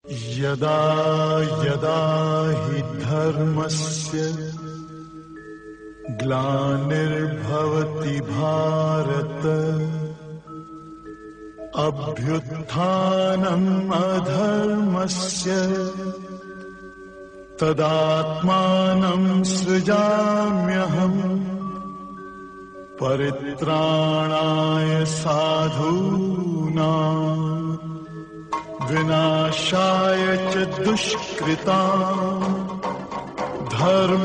यदा यदा हि धर्मस्य ग्लानिर्भवति भारत अभ्युत्थानम् अधर्मस्य तदात्मानं सृजाम्यहम् परित्राणाय साधूनां विनाशाय च दुष्कृतां धर्म